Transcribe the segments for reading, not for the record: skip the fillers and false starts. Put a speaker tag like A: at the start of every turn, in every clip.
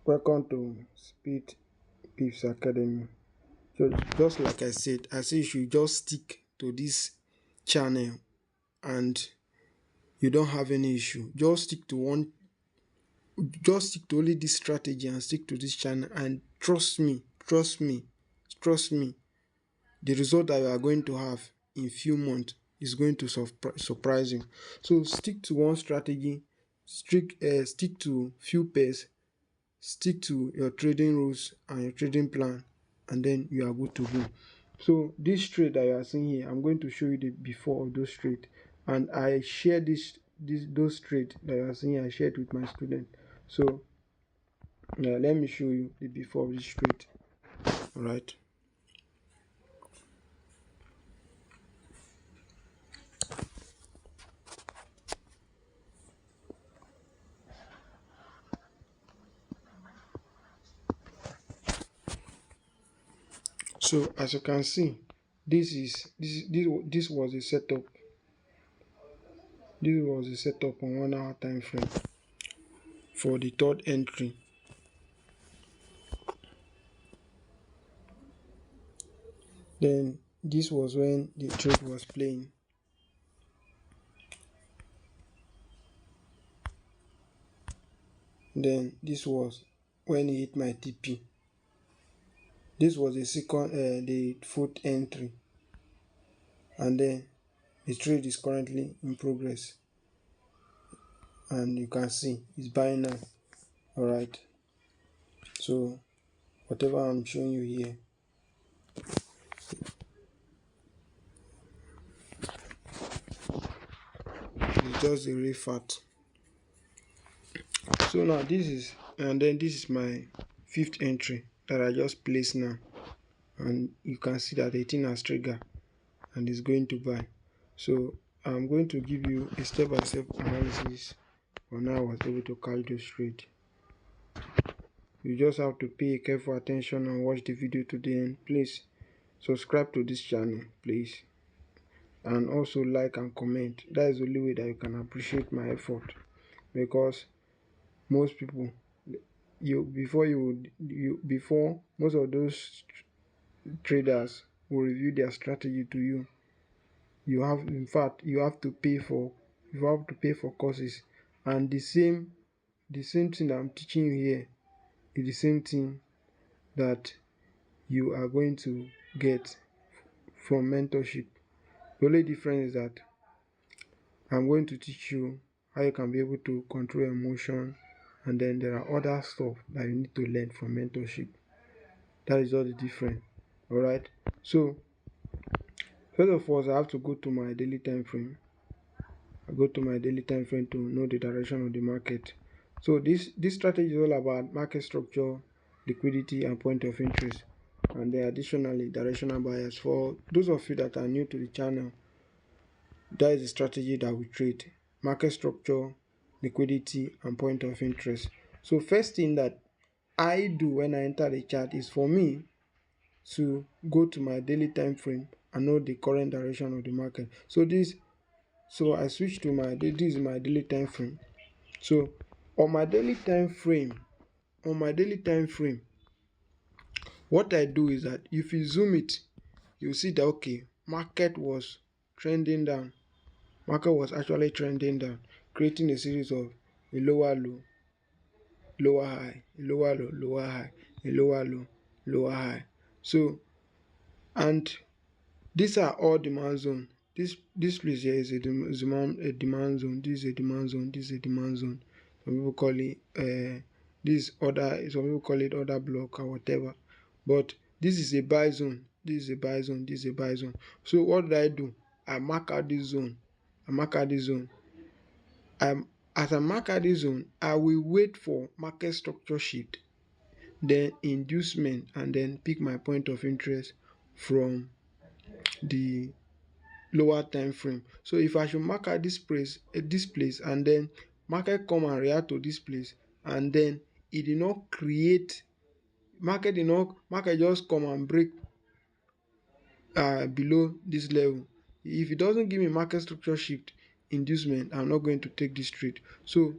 A: Welcome to Speed Pips Academy. So just like I say you should just stick to this channel and you don't have any issue. Just stick to only this strategy and stick to this channel and trust me. The result that you are going to have in few months is going to surprise you. So stick to one strategy, stick to few pairs, stick to your trading rules and your trading plan, and then you are good to go. So this trade that you are seeing here, I'm going to show you the before of those trade, and I share those trade that you are seeing here, I shared with my student. So let me show you the before of this trade. All right. So as you can see, this was a setup. This was a setup on 1 hour time frame for the third entry. Then this was when the trade was playing. Then this was when he hit my TP. This was the fourth entry, and then the trade is currently in progress, and you can see it's buying now. All right. So whatever I'm showing you here, is just a real fact. So now this is my fifth entry that I just placed now, and you can see that the thing has triggered and is going to buy. So I'm going to give you a step-by-step analysis on how I was able to catch this trade. You just have to pay careful attention and watch the video to the end. Please subscribe to this channel, please, and also like and comment. That is the only way that you can appreciate my effort, because most people, before most of those traders will review their strategy to you, you have to pay for courses, and the same thing that I'm teaching you here is the same thing that you are going to get from mentorship. The only difference is that I'm going to teach you how you can be able to control emotion, and then there are other stuff that you need to learn from mentorship. That is all the difference. Alright. So first of all, I have to go to my daily time frame. I go to my daily time frame to know the direction of the market. So this strategy is all about market structure, liquidity, and point of interest. And then additionally, directional bias. For those of you that are new to the channel, that is the strategy that we trade: market structure, liquidity, and point of interest. So first thing that I do when I enter the chart is for me to go to my daily time frame and know the current direction of the market. So I switch to this is my daily time frame. So on my daily time frame, what I do is that if you zoom it, you see that okay, market was trending down. Market was actually trending down, creating a series of a lower low, lower high, a lower low, lower high, a lower low, lower high. So, and these are all demand zone. This place here is a demand zone. This is a demand zone. This is a demand zone. Some people call it this other. Some people call it other block or whatever. But this is a buy zone. This is a buy zone. This is a buy zone. So what did I do? I mark out this zone. I mark out this zone. As I mark out this zone, I will wait for market structure shift, then inducement, and then pick my point of interest from the lower time frame. So if I should mark out this place and then market come and react to this place, and then it did not create market just come and break below this level. If it doesn't give me market structure shift inducement, I'm not going to take this trade. So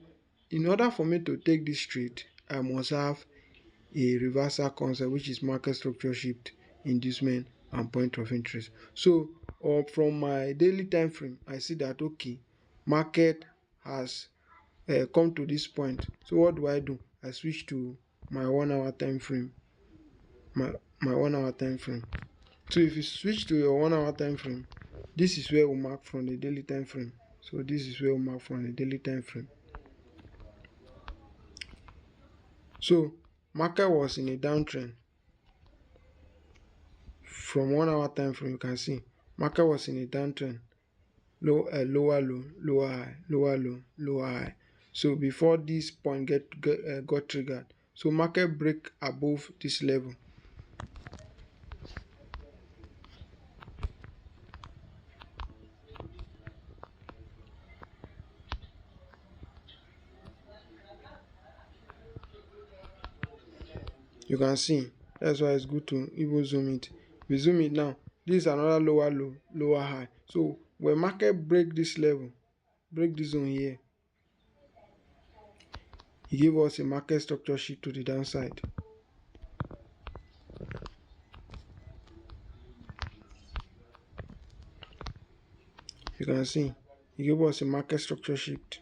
A: in order for me to take this trade, I must have a reversal concept, which is market structure shift, inducement, and point of interest. So from my daily time frame, I see that okay, market has come to this point. So what do? I switch to my 1 hour time frame. My 1 hour time frame. So if you switch to your 1 hour time frame, this is where we mark from the daily time frame. So this is where we mark from the daily time frame. So market was in a downtrend. From 1 hour time frame, you can see market was in a downtrend. Lower low, lower high, lower low, lower high. So before this point got triggered, so market break above this level. You can see that's why it's good to even zoom it. We zoom it now. This is another lower low, lower high. So when market break this level, break this zone here, it gave us a market structure shift to the downside. You can see it gave us a market structure shift.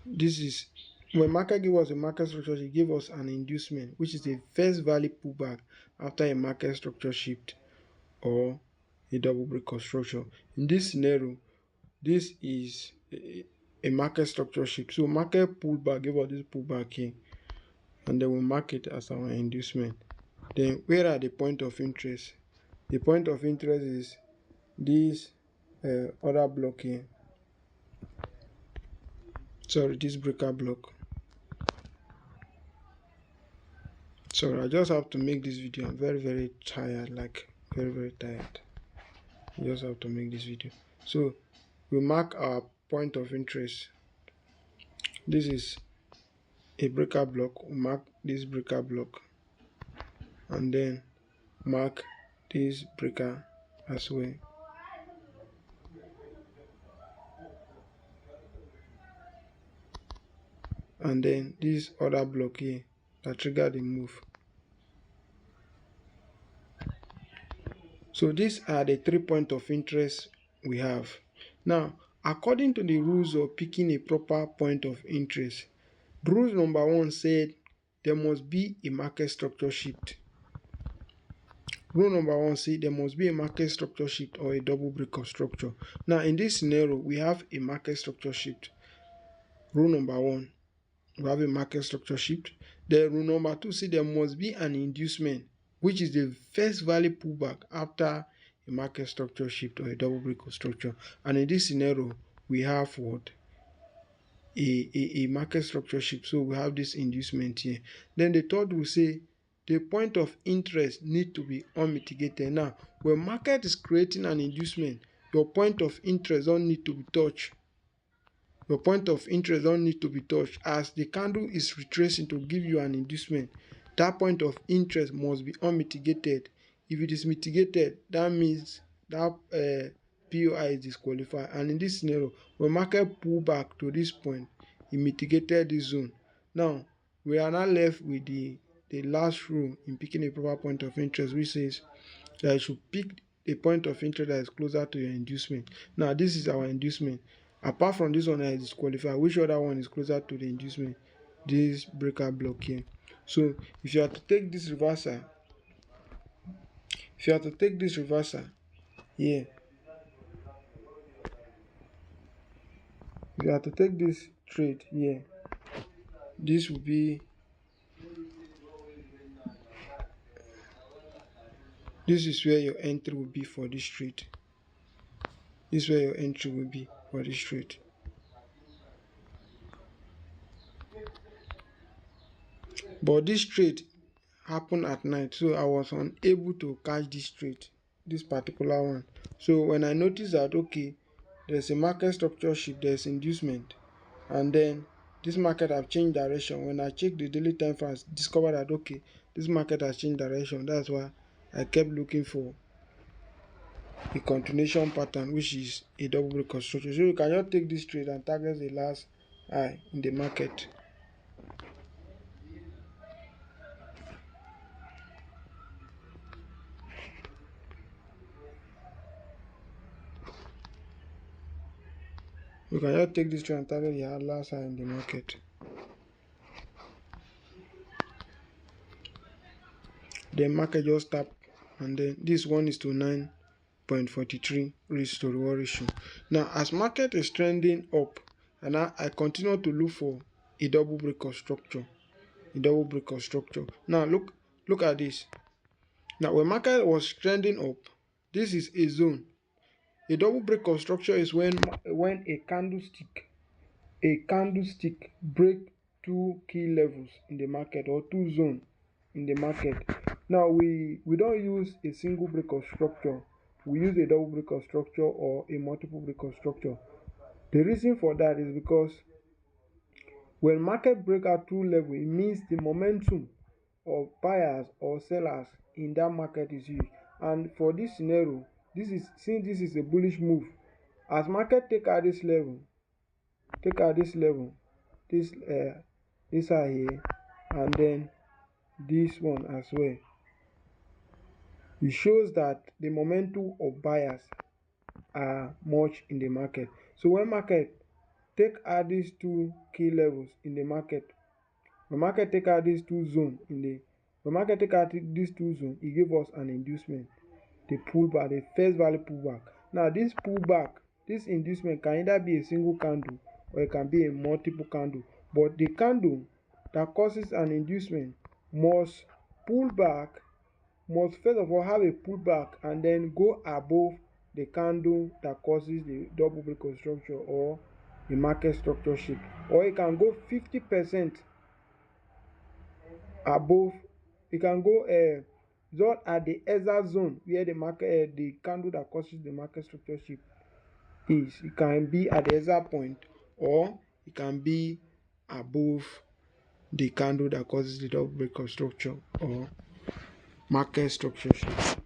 A: This is when market gave us a market structure shift, it gave us an inducement, which is the first value pullback after a market structure shift or a double break construction. In this scenario, this is a market structure shift. So market pullback gave us this pullback here, and then we mark it as our inducement. Then where are the point of interest? The point of interest is this other block here. Sorry, this breaker block. Sorry, I just have to make this video. I'm very tired, like very tired. I just have to make this video. So we mark our point of interest. This is a breaker block. We mark this breaker block, and then mark this breaker as well. And then this other block here that triggered the move. So these are the 3 points of interest we have. Now, according to the rules of picking a proper point of interest, rule number 1 said there must be a market structure shift. Rule number 1 said there must be a market structure shift or a double break of structure. Now, in this scenario, we have a market structure shift. Rule number 1, we have a market structure shift. Then rule number 2 said there must be an inducement, which is the first value pullback after a market structure shift or a double break of structure. And in this scenario, we have what? A market structure shift. So we have this inducement here. Then the third will say the point of interest need to be unmitigated. Now, when market is creating an inducement, your point of interest don't need to be touched. Your point of interest don't need to be touched. As the candle is retracing to give you an inducement, that point of interest must be unmitigated. If it is mitigated, that means that POI is disqualified. And in this scenario, when market pull back to this point, it mitigated this zone. Now, we are now left with the last rule in picking a proper point of interest, which says that you should pick a point of interest that is closer to your inducement. Now, this is our inducement. Apart from this one that is disqualified, which other one is closer to the inducement? This breaker block here. So if you have to take this reversal, here, if you have to take this trade here, this will be, this is where your entry will be for this trade. This is where your entry will be for this trade. But this trade happened at night, so I was unable to catch this trade, this particular one. So when I noticed that okay, there's a market structure shift, there's inducement, and then this market have changed direction. When I check the daily time frame, I discovered that okay, this market has changed direction. That's why I kept looking for a continuation pattern, which is a double break construction. So you can just take this trade and target the last high in the market. We can just take this trend and target the last high in the market. Then market just tap, and then this one is to 9.43 risk to reward ratio. Now as market is trending up, and I continue to look for a double break of structure. Now look at this. Now when market was trending up, this is a zone. A double break of structure is when a candlestick break two key levels in the market, or two zones in the market. Now we don't use a single break of structure. We use a double break of structure or a multiple break of structure. The reason for that is because when market break out two level, it means the momentum of buyers or sellers in that market is huge. And for this scenario, since this is a bullish move, as market take out this level, this high here, and then this one as well, it shows that the momentum of buyers are much in the market. So when market take out these two key levels in the market, when market take out these two zones, it give us an inducement, the pullback, the first value pullback. Now this inducement can either be a single candle or it can be a multiple candle, but the candle that causes an inducement must first of all have a pullback and then go above the candle that causes the double break of structure or the market structure shift, or it can go 50% above. It can go just at the exact zone where the market the candle that causes the market structure shift is. It can be at the exact point, or it can be above the candle that causes the double break of structure or market structure shift.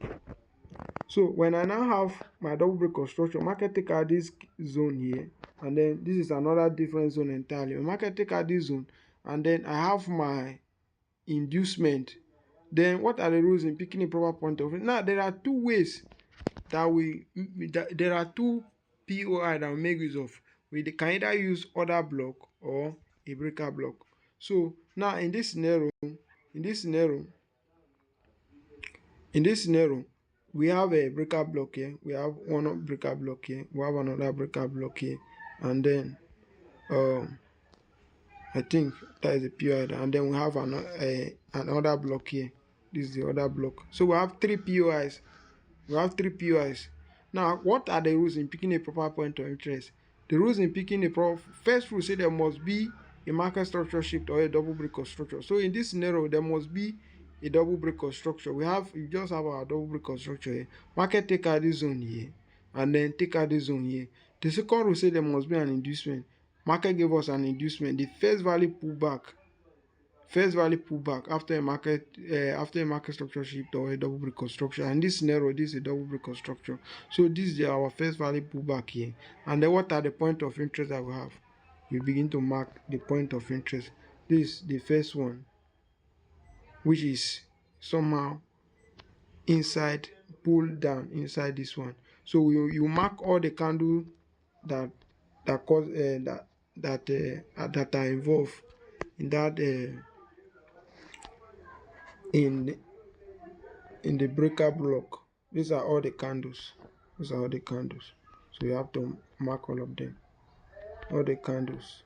A: So when I now have my double break of structure, market take out this zone here, and then this is another different zone entirely. When market take out this zone, and then I have my inducement, then what are the rules in picking a proper point of view? Now there are two ways there are two POI that we make use of. We can either use order block or a breaker block. So now in this scenario, we have a breaker block here, we have one breaker block here, we have another breaker block here, and then I think that is a POI, and then we have another block here. This is the other block. So we have three POIs. Now, what are the rules in picking a proper point of interest? The rules in picking first rule say there must be a market structure shift or a double break of structure. So in this scenario, there must be a double break of structure. We just have our double break of structure here. Market take out this zone here, and then take out this zone here. The second rule say there must be an inducement. Market gave us an inducement. The first value pullback after a market structure shift or a double break of structure. And this scenario, this is a double break of structure. So this is our first value pullback here. And then what are the point of interest that we have? You begin to mark the point of interest. This is the first one, which is somehow pulled down inside this one. So you mark all the candles that are involved in that in the breaker block. These are all the candles. So you have to mark all of them, all the candles.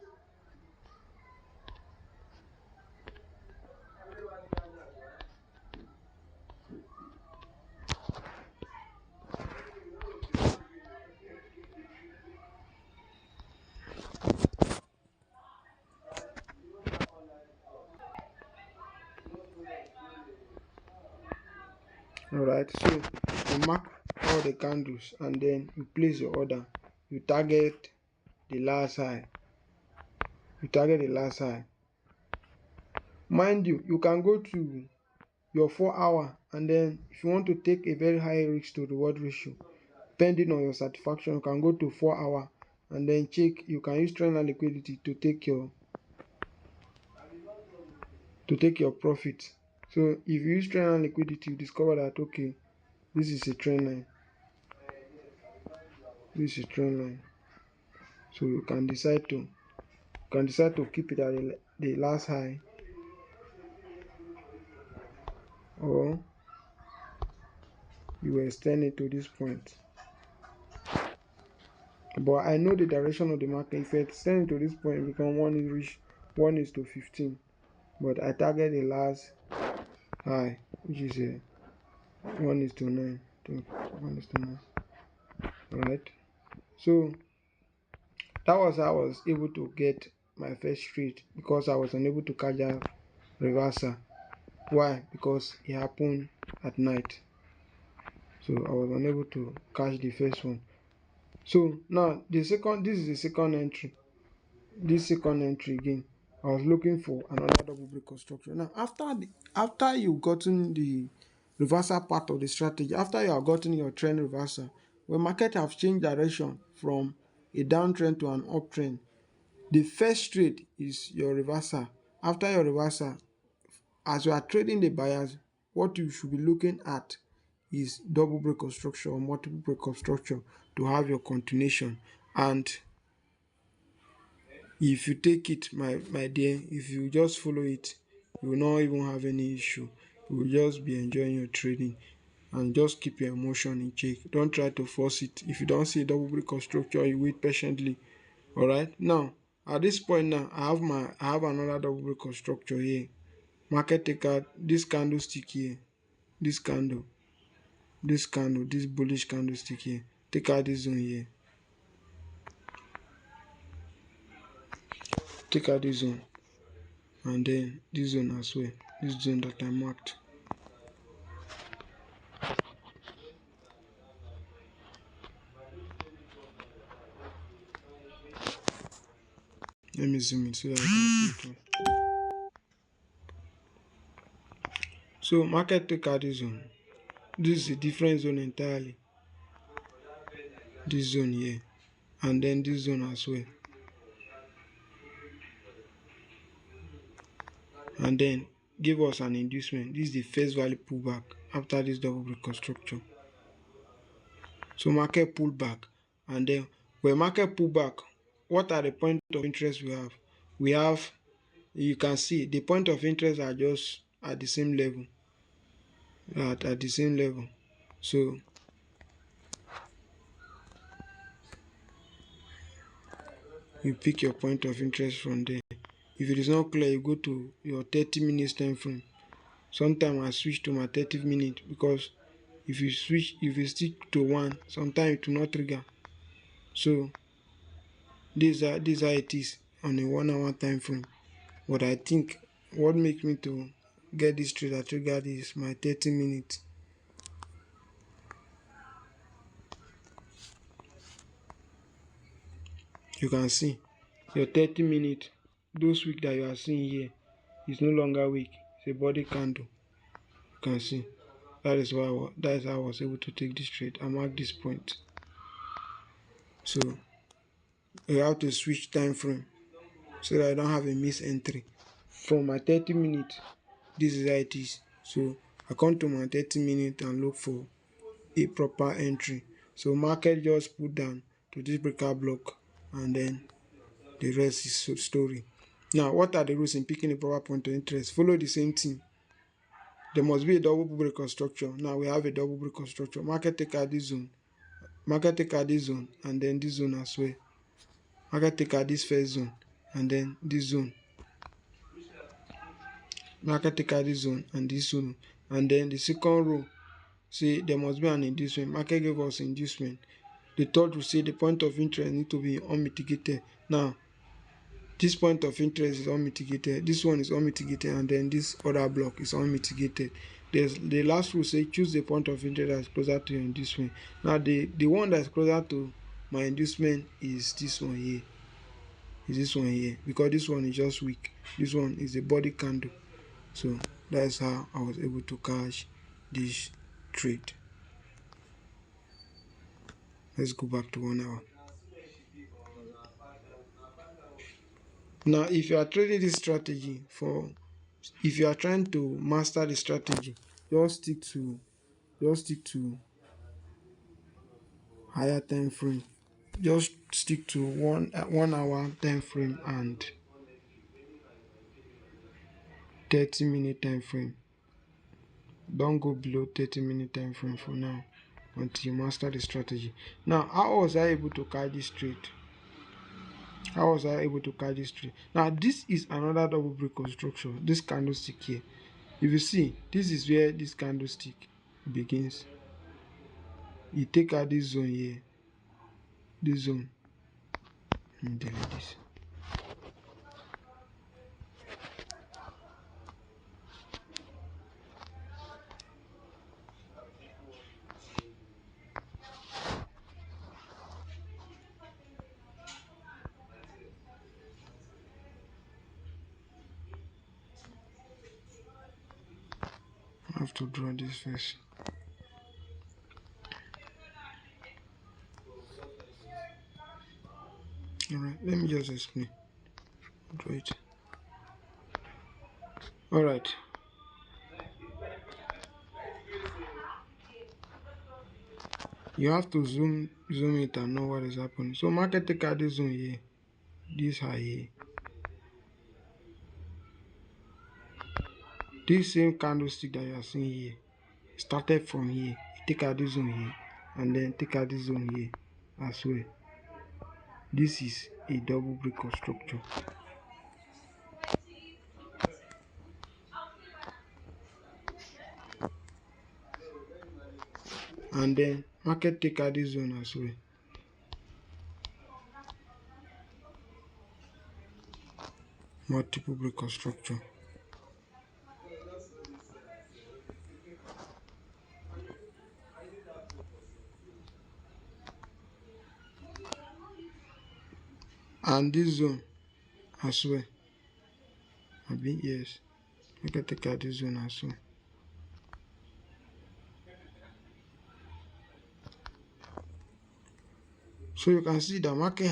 A: Alright, so you mark all the candles and then you place your order. You target the last high. Mind you can go to your 4 hour, and then if you want to take a very high risk to reward ratio, depending on your satisfaction, you can go to 4 hour and then check. You can use trend and liquidity to take your profit. So if you use trend and liquidity, you discover that okay, this is a trend line. So you can decide to keep it at the last high, or you extend it to this point. But I know the direction of the market. If you extend it to this point, it become 1:15. But I target the last high, which is a 1:9 to 1:9. Alright. So that was how I was able to get my first trade, because I was unable to catch a reversal. Why? Because it happened at night. So I was unable to catch the first one. So now this is the second entry. This second entry again, I was looking for another double break construction. Now after you've gotten the reversal part of the strategy, after you have gotten your trend reversal, when market have changed direction from a downtrend to an uptrend, the first trade is your reversal. After your reversal, as you are trading the buyers, what you should be looking at is double break construction or multiple break construction to have your continuation. And if you take it, my dear, if you just follow it, you will not even have any issue. You will just be enjoying your trading, and just keep your emotion in check. Don't try to force it. If you don't see a double break construction, you wait patiently. Alright, now at this point now, I have another double break construction here. Market take out this candlestick here, this candle, this bullish candlestick here. Take out this zone here. Take out this zone, and then this zone as well. This zone that I marked. Let me zoom in so that I can see it well. So market take out this zone. This is a different zone entirely. This zone here, and then this zone as well. And then give us an inducement. This is the first value pullback after this double break construction. So market pull back, and then when market pull back, what are the point of interest we have? We have, you can see the point of interest are just at the same level. At the same level. So you pick your point of interest from there. If it is not clear, you go to your 30 minutes time frame. Sometimes I switch to my 30 minutes, because if you stick to one, sometimes it will not trigger. So these are it is on a 1 hour time frame. But I think what makes me to get this trade that triggered is my 30 minutes. You can see your 30 minutes, those wick that you are seeing here is no longer wick, it's a body candle. You can see that is how I was able to take this trade. I mark this point. So you have to switch time frame so that I don't have a miss entry. From my 30 minutes, this is how it is. So I come to my 30 minutes and look for a proper entry. So market just put down to this breaker block, and then the rest is story. Now, what are the rules in picking a proper point of interest? Follow the same thing. There must be a double break construction. Now we have a double break construction. Market take out this zone. Market take out this zone, and then this zone as well. Market take out this first zone, and then this zone. Market take out this zone and this zone, and then the second row. See, there must be an inducement. Market gave us inducement. The third will say the point of interest need to be unmitigated. Now, this point of interest is unmitigated, this one is unmitigated, and then this other block is unmitigated. The last rule say choose the point of interest that is closer to your inducement. Now the one that is closer to my inducement is this one here. Because this one is just weak. This one is a body candle. So that's how I was able to catch this trade. Let's go back to 1 hour. Now if you are trading this strategy if you are trying to master the strategy, just stick to higher time frame. just stick to 1 hour time frame and 30-minute time frame. Don't go below 30-minute time frame for now until you master the strategy. Now, how was I able to carry this trade? How was I able to carry this trade? Now, this is another double break construction. This candlestick here. If you see, this is where this candlestick begins. You take out this zone here. This zone. Let me delete this. I have to draw this first. Alright, let me just explain. Draw it. Alright. You have to zoom it and know what is happening. So market take out this zone here. This high here. This same candlestick that you are seeing here started from here. You take out this zone here and then take out this zone here as well. This is a double break of structure. And then market take out this zone as well. Multiple break of structure. And this zone as well. Yes. Market take out this zone as well. So you can see the market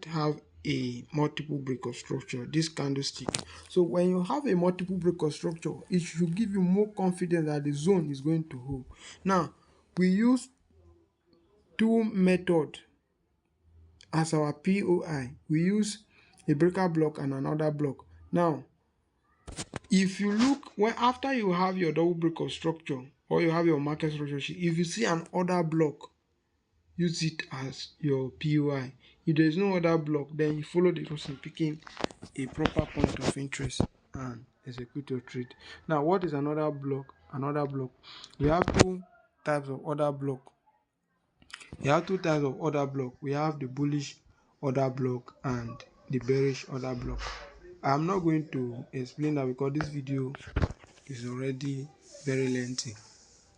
A: have a multiple break of structure, this candlestick. So when you have a multiple break of structure, it should give you more confidence that the zone is going to hold. Now, we use two methods as our POI. We use a breaker block and another block. Now, if you look, when after you have your double break of structure or you have your market structure, if you see an order block, use it as your POI. If there is no other block, then you follow the person picking a proper point of interest and execute your trade. Now, what is another block? Another block. We have two types of order block. We have two types of order block. We have the bullish order block and the bearish order block. I'm not going to explain that because this video is already very lengthy.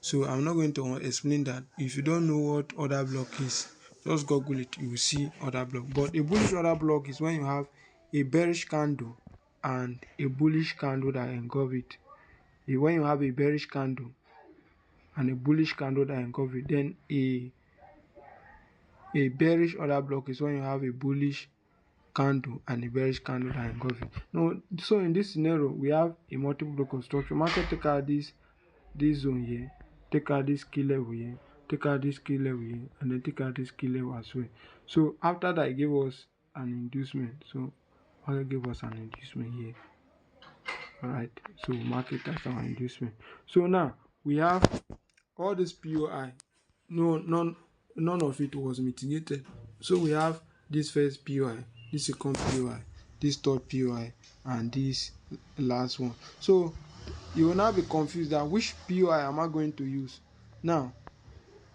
A: So I'm not going to explain that. If you don't know what order block is, just Google it, you will see order block. But a bullish order block is when you have a bearish candle and a bullish candle that engulf it. When you have a bearish candle and a bullish candle that engulf it, then a bearish order block is when you have a bullish candle and a bearish candle that engulf it. No, so in this scenario, we have a multiple block construction. Market take out this zone here, take out this key level here, take out this key level here, and then take out this key level as well. So after that, it gave us an inducement. So market gave us an inducement here. Alright, so market has our inducement. So now we have all this POI. None of it was mitigated. So we have this first POI, this second POI, this third POI, and this last one. So you will now be confused that which POI am I going to use. Now,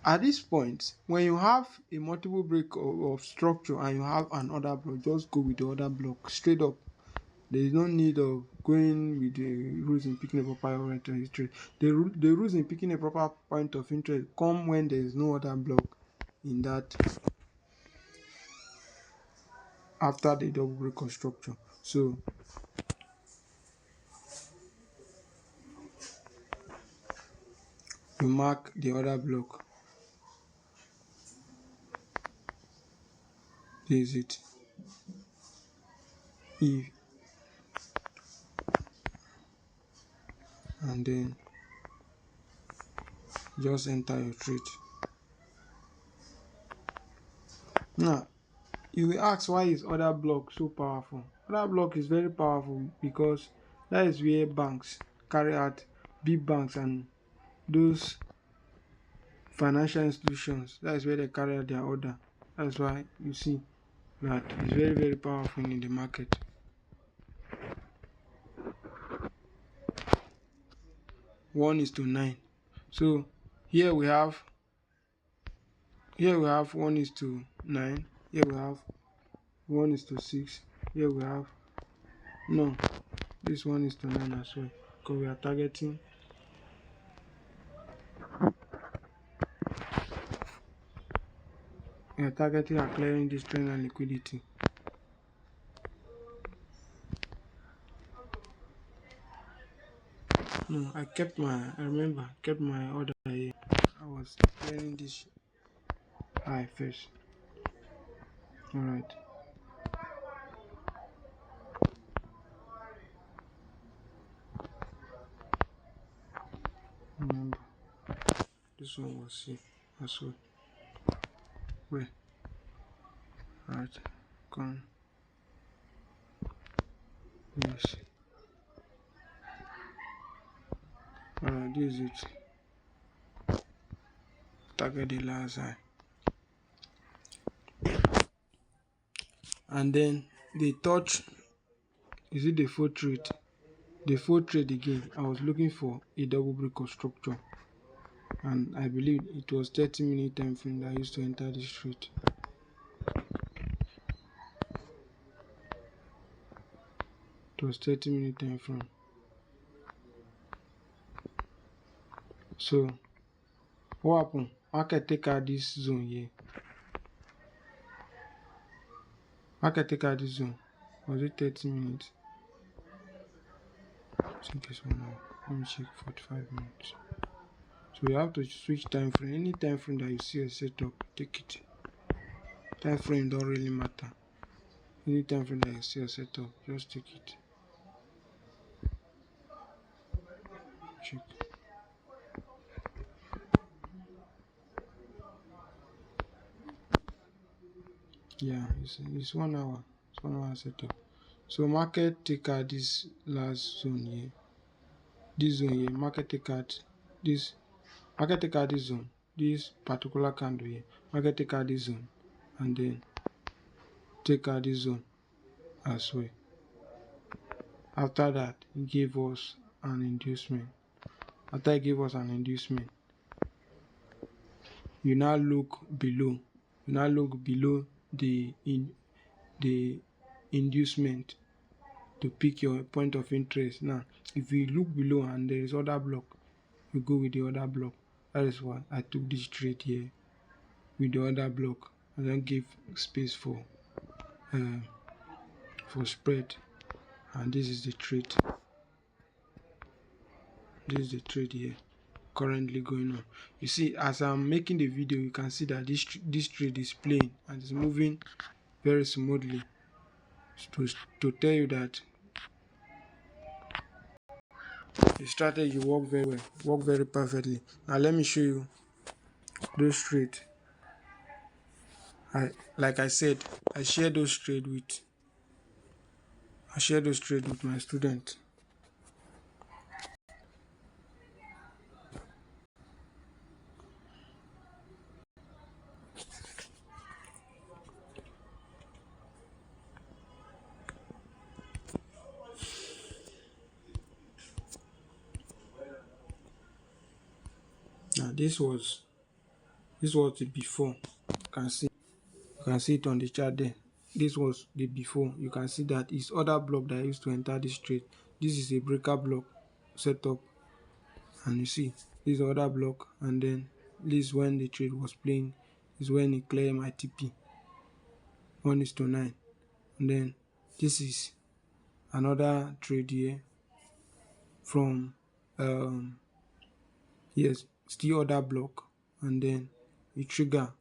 A: at this point, when you have a multiple break of structure and you have an order block, just go with the other block straight up. There is no need of going with the rules in picking a proper point of interest. The rules in picking a proper point of interest come when there is no other block in that after the double break of structure. So you mark the other block. This is it. If and then just enter your trade. Now you will ask, why is order block so powerful? Order block is very powerful because that is where banks carry out, big banks and those financial institutions, that is where they carry out their order. That's why you see that it's very, very powerful in the market. One is to 9. So here we have 1 is to 9. Here we have 1 is to 6. Here we have, no, this one is to 9 as well, because we are targeting and clearing this trend and liquidity. No, I remember kept my order here. I was clearing this high first. Alright. Remember, this one was here as well. Where? Alright, come. Yes. Alright, this is it. Target the last high. And then they touch, is it the 4th trade? The 4th trade again, I was looking for a double break of structure. And I believe it was 30-minute time frame that I used to enter this trade. It was 30-minute time frame. So what happened? Market take out this zone here. Market take out this zone. Was it 30 minutes? I think it's 1 hour. Let me check 45 minutes. So you have to switch time frame. Any time frame that you see a setup, take it. Time frame don't really matter. Any time frame that you see a setup, just take it. Check. Yeah, it's 1 hour. It's 1 hour setup. So market take out this last zone here. This zone here, market take out this. Market take out this zone. This particular candle here. Market take out this zone, and then take out this zone as well. After that, it gave us an inducement. After it gave us an inducement, you now look below. You now look below the inducement to pick your point of interest. Now, if you look below and there is other block, you go with the other block. That is why I took this trade here with the other block. I don't give space for spread. And this is the trade. This is the trade here currently going on. You see, as I'm making the video, you can see that this trade is playing and it's moving very smoothly to tell you that the strategy work very well, work very perfectly. Now let me show you those trades. Like I said, I share those trades with my students. Now this was the before. You can see it on the chart there. This was the before. You can see that it's other block that I used to enter this trade. This is a breaker block setup, and you see this other block, and then this when the trade was playing is when it cleared my TP 1:9, and then this is another trade here from yes, still other block, and then the trigger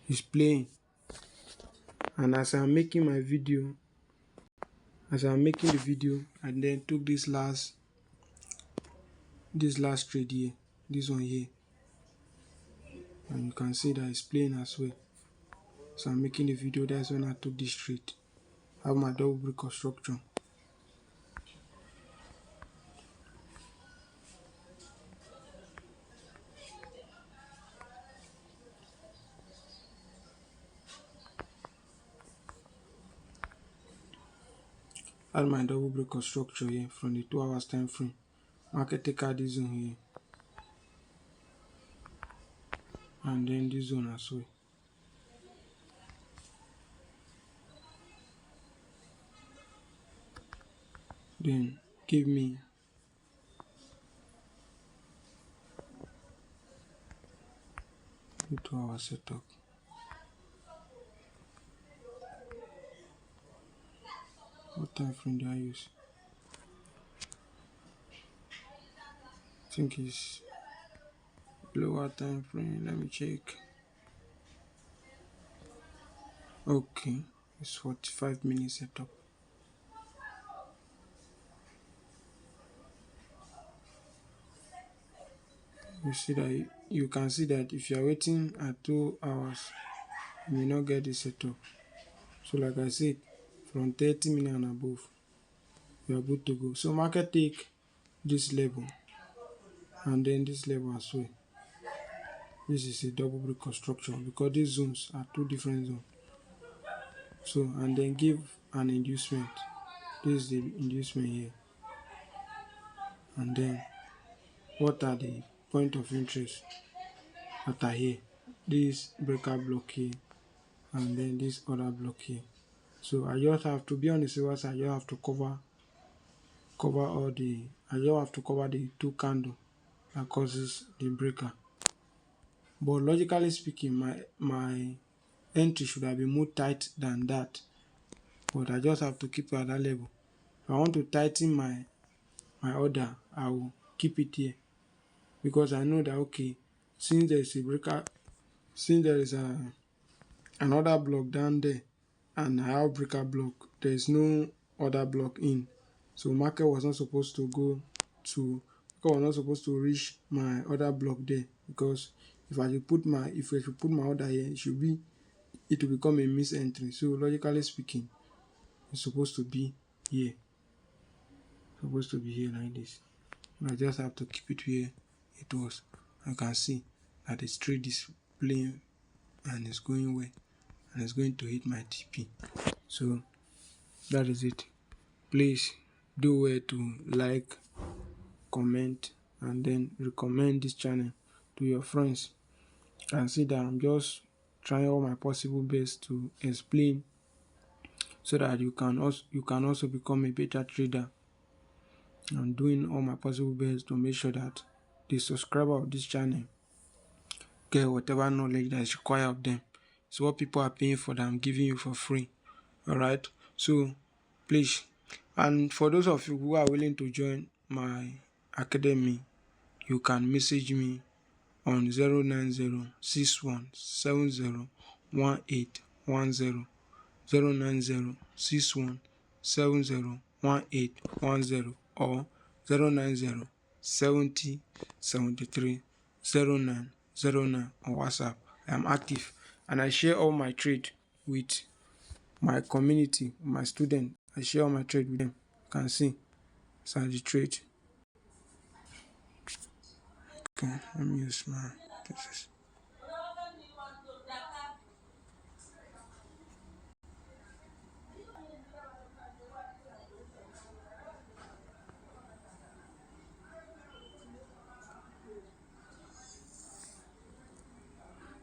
A: is playing. And as I'm making the video, and then took this last trade here, this one here, and you can see that it's playing as well. So I'm making the video. That's when I took this trade. I have my double break construction. Add my double break of structure here from the 2 hours time frame. Market take out this zone here, and then this zone as well. Then give me the 2 hour setup. What time frame do I use? I think it's lower time frame. Let me check. Okay, it's 45 minutes setup. You see that you can see that if you are waiting at 2 hours, you may not get the setup. So like I said, from 30 minutes and above, you are good to go. So market take this level and then this level as well. This is a double break construction because these zones are two different zones. So and then give an inducement. This is the inducement here. And then what are the point of interest that are here? This breaker block here and then this other block here. So I just have to be on the safer side. I just have to cover all the. I just have to cover the two candles that causes the breaker. But logically speaking, my entry should have been more tight than that. But I just have to keep it at that level. If I want to tighten my order, I will keep it here because I know that okay, since there is a breaker, since there is another block down there, and I have breaker block, there is no other block in. So market was not supposed to reach my other block there because if I should put my order here, it will become a miss entry. So logically speaking, it's supposed to be here. Supposed to be here like this. I just have to keep it where it was. I can see that the trade is playing and it's going well and it's going to hit my TP. So that is it. Please do well to like, comment, and then recommend this channel to your friends. You can see that I'm just trying all my possible best to explain so that you can also become a better trader. I'm doing all my possible best to make sure that the subscriber of this channel get whatever knowledge that is required of them. It's what people are paying for that I'm giving you for free. Alright, so please, and for those of you who are willing to join my academy, you can message me on 09061701810, 09061701810, or 09070730909 on WhatsApp. I am active and I share all my trade with my community, my students. I share all my trade with them. You can see inside the trade. Okay, let me use my pieces.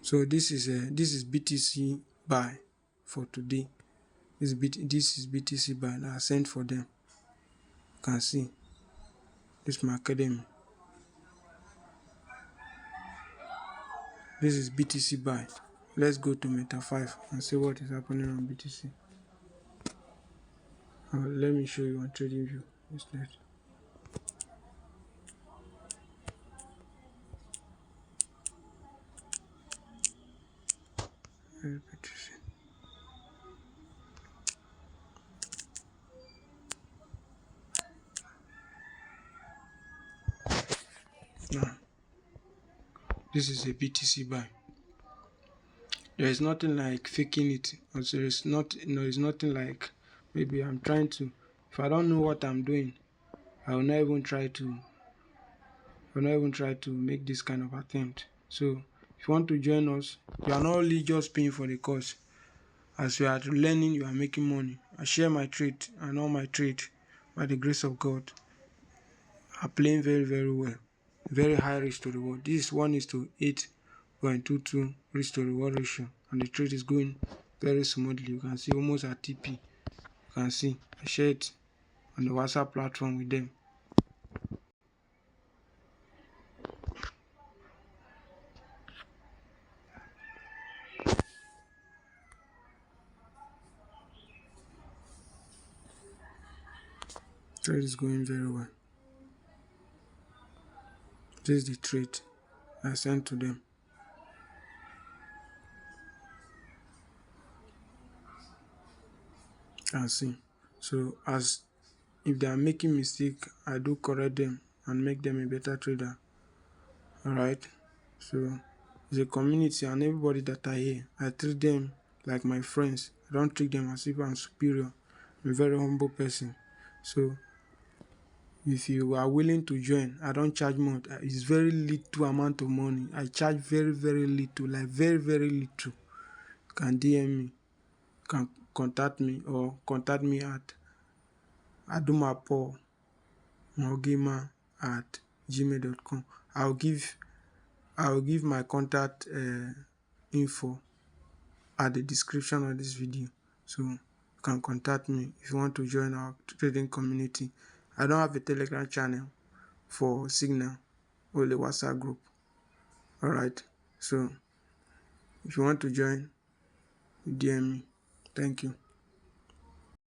A: So this is BTC buy for today. This is BTC buy that I sent for them. You can see this is my academy. This is BTC buy. Let's go to Meta 5 and see what is happening on BTC. Let me show you on trading view instead. BTC. Now, this is a BTC buy. There is nothing like faking it. Also, it's nothing like maybe I'm trying to. If I don't know what I'm doing, I will not even try to. Make this kind of attempt. So, if you want to join us, you are not only just paying for the course. As you are learning, you are making money. I share my trade, and all my trade, by the grace of God, are playing very, very well. Very high risk to reward. This is 1:8.22 risk to reward ratio, and the trade is going very smoothly. You can see almost at TP. You can see I share it on the WhatsApp platform with them. Trade is going very well. This is the trade I sent to them. You can see. So as if they are making mistake, I do correct them and make them a better trader. Alright. So it's a community, and everybody that are here, I treat them like my friends. I don't treat them as if I'm superior. I'm a very humble person. So if you are willing to join, I don't charge much. It's very little amount of money. I charge very, very little, like very, very little. You can DM me, you can contact me, or contact me at adumapomogima@gmail.com. I'll give my contact info at the description of this video, so you can contact me if you want to join our trading community. I don't have a Telegram channel for Signal, only WhatsApp group. Alright, so if you want to join, DM me. Thank you.